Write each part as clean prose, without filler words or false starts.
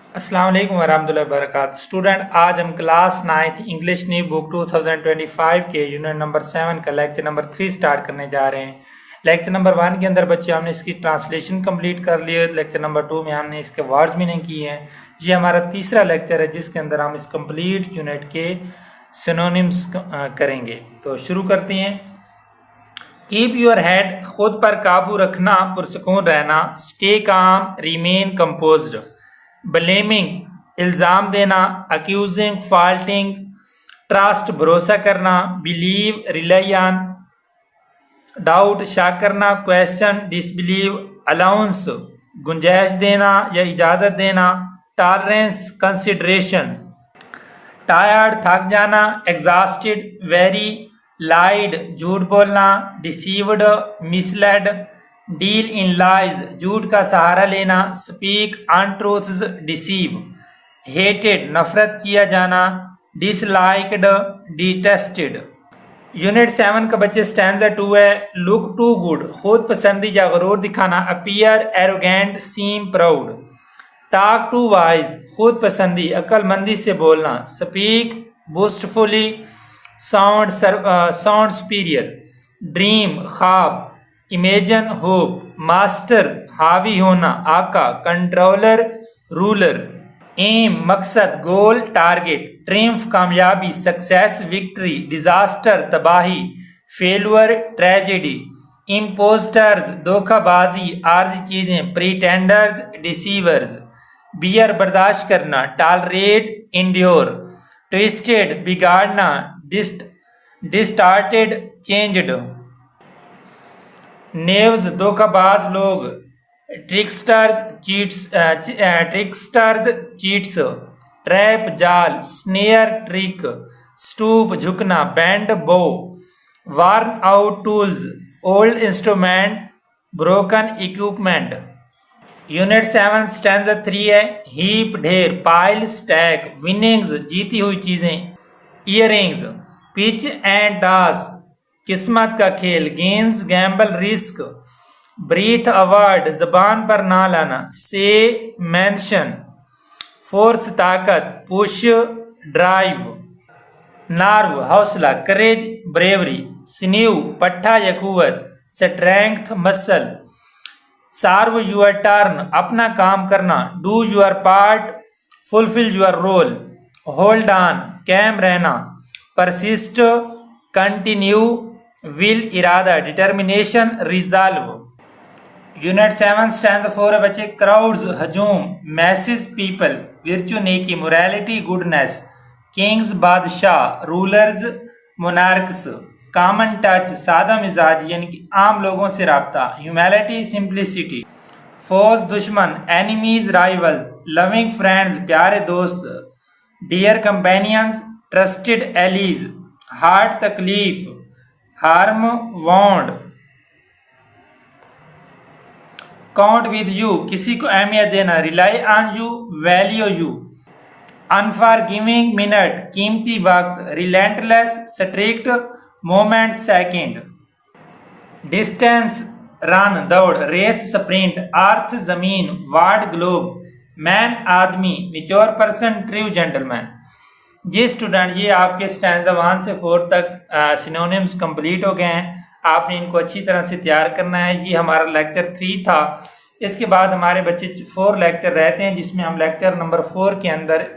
अस्सलाम वालेकुम वरहमतुल्लाहि वबरकातुहू। स्टूडेंट, आज हम class 9th English new book 2025 के यूनिट नंबर 7 का लेक्चर नंबर 3 स्टार्ट करने जा रहे हैं। लेक्चर नंबर 1 के अंदर बच्चे हमने इसकी ट्रांसलेशन कंप्लीट कर ली है। लेक्चर नंबर 2 में हमने इसके वर्ड्स मीनिंग किए हैं। ये हमारा तीसरा लेक्चर है जिसके अंदर हम इस कंप्लीट यूनिट के सिनोनिम्स करेंगे। तो शुरू करते हैं। कीप योर हेड, खुद पर काबू रखना, पुरसकून रहना। Stay calm, remain composed. Blaming, इल्ज़ाम देना। Accusing, faulting. ट्रस्ट, भरोसा करना। Believe, rely on. डाउट, शक करना। Question, disbelieve. अलाउंस, गुंजाइश देना या इजाज़त देना। Tolerance, consideration. टायर्ड, थक जाना। Exhausted, very. लाइड, झूठ बोलना। Deceived, misled. Deal in lies, झूठ का सहारा लेना। Speak अनट्रूथ्स, deceive. हेटेड, नफरत किया जाना। Disliked, detested. यूनिट 7 का बच्चे स्टैंजा 2 है। लुक टू गुड, खुद पसंदी या गरूर दिखाना। Appear arrogant, seem proud. Talk to wise, खुद पसंदी, अक्लमंदी से बोलना। Speak boastfully, sound superior. Dream, ख्वाब। Imagine, hope. मास्टर, हावी होना, आका। Controller, ruler. एम, मकसद, गोल, टारगेट। ट्रिम्फ, कामयाबी, सक्सेस, विक्ट्री। डिजास्टर, तबाही। Failure, tragedy. इम्पोस्टर्स, धोखाबाजी, आर्जी चीजें। प्रीटेंडर्स, डिसीवर्स। बियर, बर्दाश्त करना। Tolerate, endure. ट्विस्टेड, बिगाड़ना। डिस्टार्टेड, चेंज्ड। नेव्स, धोखाबाज लोग। Tricksters, cheats. ट्रैप, जाल। Snare, trick. स्टूप, झुकना। Bend, bow. Worn out tools, old instrument, broken equipment. Unit 7 stanza 3 है। हीप, ढेर। Pile, stack. विनिंग्स, जीती हुई चीजें। इयरिंग्स। पिच एंड टॉस, किस्मत का खेल। Guess, gamble, risk. Breathe, a word, जबान पर ना लाना। Say, mention. फोर्स, ताकत। Push, drive. नार्व, हौसला। Courage, bravery. स्नीव, पट्टा या कुवत। Strength, muscle. Serve your turn, अपना काम करना। Do your part, fulfil your role. Hold on, calm रहना। Persist, continue. विल, इरादा। Determination, resolve. यूनिट 7 स्टैंजा 4 है बच्चे। क्राउड्स, हजूम। Masses, people. विर्चू, नेकी। Morality, goodness. किंग्स, बादशाह। Rulers, monarchs. कॉमन टच, सादा मिजाज यानी कि आम लोगों से राब्ता। Humility, simplicity. फोर्स, दुश्मन। Enemies, rivals. लविंग फ्रेंड्स, प्यारे दोस्त। Dear companions, trusted allies. Hurt, तकलीफ। Harm, wound. Count with you, किसी को अहमियत देना। Rely on you, value you. Unforgiving minute, कीमती वक्त। Relentless, strict. Moment, second. Distance, run, दौड़। Race, sprint. अर्थ, जमीन। World, globe. मैन, आदमी। Mature person, true gentleman. जी स्टूडेंट, ये आपके स्टैंजा 1 से 4 तक सिनोनिम्स कंप्लीट हो गए हैं। आपने इनको अच्छी तरह से तैयार करना है। ये हमारा लेक्चर 3 था। इसके बाद हमारे बच्चे 4 लेक्चर रहते हैं जिसमें हम लेक्चर नंबर 4 के अंदर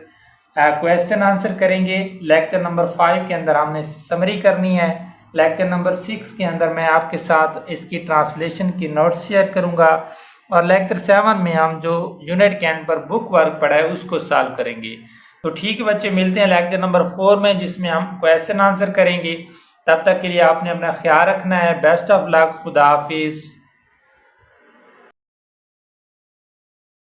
क्वेश्चन आंसर करेंगे। लेक्चर नंबर 5 के अंदर हमने समरी करनी है। लेक्चर नंबर 6 के अंदर मैं आपके साथ इसकी ट्रांसलेशन की नोट्स शेयर करूंगा। और लेक्चर 7 में हम जो यूनिट के एंड पर बुक वर्क पढ़ा है उसको सॉल्व करेंगे। तो ठीक है बच्चे, मिलते हैं लेक्चर नंबर 4 में जिसमें हम क्वेश्चन आंसर करेंगे। तब तक के लिए आपने अपना ख्याल रखना है। बेस्ट ऑफ लक, खुदा हाफिज।